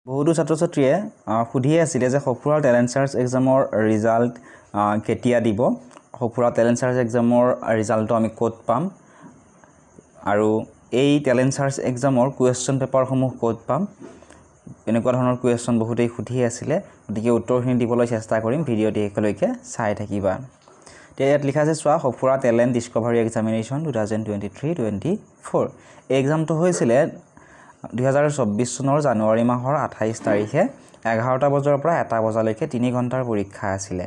বহুতো ছাত্ৰ ছাত্ৰীয়ে সুধি আছিল যে সফুৰা টেলেণ্ট সাৰ্চ এক্সামৰ ৰিজাল্ট কেতিয়া দিব সফুৰা টেলেণ্ট সাৰ্চ এক্সামৰ ৰিজাল্টটো আমি ক'ত পাম আৰু এই টেলেণ্ট সাৰ্চ এক্সামৰ কুৱেশ্যন পেপাৰসমূহ ক'ত পাম এনেকুৱা ধৰণৰ কুৱেশ্যন বহুতেই সুধি আছিল গতিকে উত্তৰখিনি দিবলৈ চেষ্টা কৰিম ভিডিঅ'টি শেষলৈকে চাই থাকিবা এতিয়া ইয়াত লিখা আছে চোৱা সফুৰা টেলেণ্ট ডিস্কভাৰী এক্সামিনেশ্যন 2023-24 এই এক্সামটো হৈছিল 2024 চনৰ জানুৱাৰী মাহৰ 28 তাৰিখে 11টা বজাৰ পৰা 1টা বজালৈকে 3 ঘণ্টাৰ পৰীক্ষা আছিল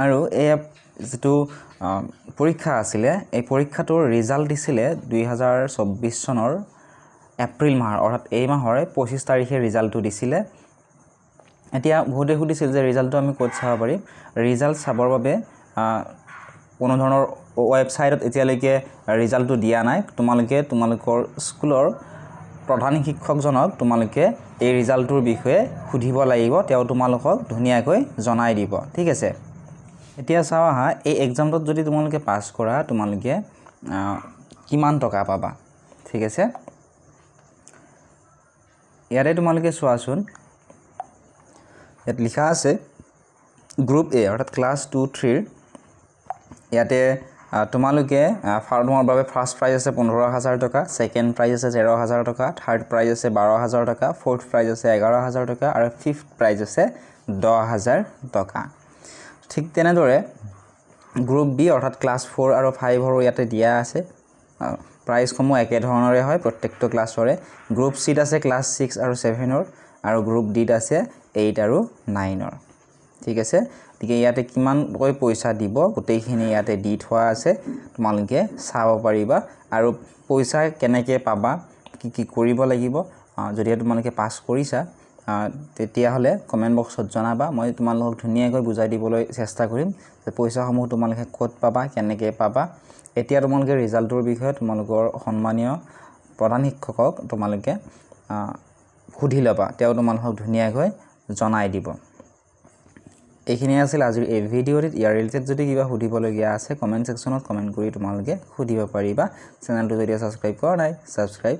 আৰু এই যেটো পৰীক্ষা আছিল এই পৰীক্ষাটোৰ ৰিজাল্ট দিছিল 2024 চনৰ এপ্ৰিল মাহৰ অৰ্থাৎ এই মাহৰ 25 তাৰিখে ৰিজাল্টটো দিছিল এতিয়া বহুতে সুধিছিল যে ৰিজাল্টটো আমি ক'ত চাব পাৰিম ৰিজাল্ট চাবৰ বাবে কোনো ধৰণৰ ৱেবছাইটত এতিয়ালৈকে ৰিজাল্টটো দিয়া নাই তোমালোকৰ স্কুলৰ প্ৰধান শিক্ষকজনক তোমালোকে এই ৰিজাল্টৰ বিষয়ে সুধিব লাগিব তেওঁ তোমালোকক ধুনিয়াকৈ জনাই দিব ঠিক আছে এতিয়া চাও আহা এই এক্সামটোত যদি তোমালোকে পাস কৰা তোমালোকে কিমান টকা পাবা ঠিক আছে ইয়াৰে তোমালোকে চোৱাচোন ইয়াত লিখা আছে গ্ৰুপ এ অৰ্থাৎ ক্লাছ 2-3 ইয়াতে তোমালোকে ফাৰ্মৰ বাবে ফাৰ্স্ট প্ৰাইজ আছে 15000 টকা সেকেন্ড প্ৰাইজ আছে 13000 টকা থাৰ্ড প্ৰাইজ আছে 12000 টকা ফৰ্থ প্ৰাইজ আছে 11000 টকা আৰু ফিফথ প্ৰাইজ আছে 10000 টকা ঠিক তেনেদৰে গ্ৰুপ বি অৰ্থাৎ ক্লাছ 4 আৰু 5 ৰ ইয়াতে দিয়া আছে প্ৰাইজ সমূহ একে ধৰণৰে হয় প্ৰত্যেকটো ক্লাছৰে গ্ৰুপ সি আছে ক্লাছ 6 আৰু 7 ৰ আৰু গ্ৰুপ ডি আছে 8 আৰু 9 ৰ ঠিক আছে গতিকে ইয়াতে কিমান কৈ পইচা দিব গোটেইখিনি ইয়াতে দি থোৱা আছে তোমালোকে চাব পাৰিবা আৰু পইচা কেনেকৈ পাবা কি কৰিব লাগিব যদি তোমালোকে পাস কৰিছা তেতিয়া হলে কমেন্ট বক্সত জনাবা মই তোমালোকক ধুনিয়াকৈ বুজাই দিবলৈ চেষ্টা কৰিম যে পইচাসমূহ তোমালোকে ক'ত পাবা কেনেকৈ পাবা এতিয়া তোমালোকে ৰিজাল্টৰ বিষয়ে তোমালোকৰ সন্মানীয় প্ৰধান শিক্ষকক তোমালোকে সুধি লবা তেওঁ তোমালোকক ধুনিয়াকৈ জনাই দিব এইখিনি আছিল আজিৰ এই ভিডিঅ'টিত ইয়াৰ ৰিলেটেড যদি কিবা সুধিবলগীয়া আছে কমেন্ট সেকশনত কমেন্ট কৰি তোমালোকে সুধিব পাৰিবা চেনেলটো যদি সাবস্ক্ৰাইব কৰা নাই সাবস্ক্ৰাইব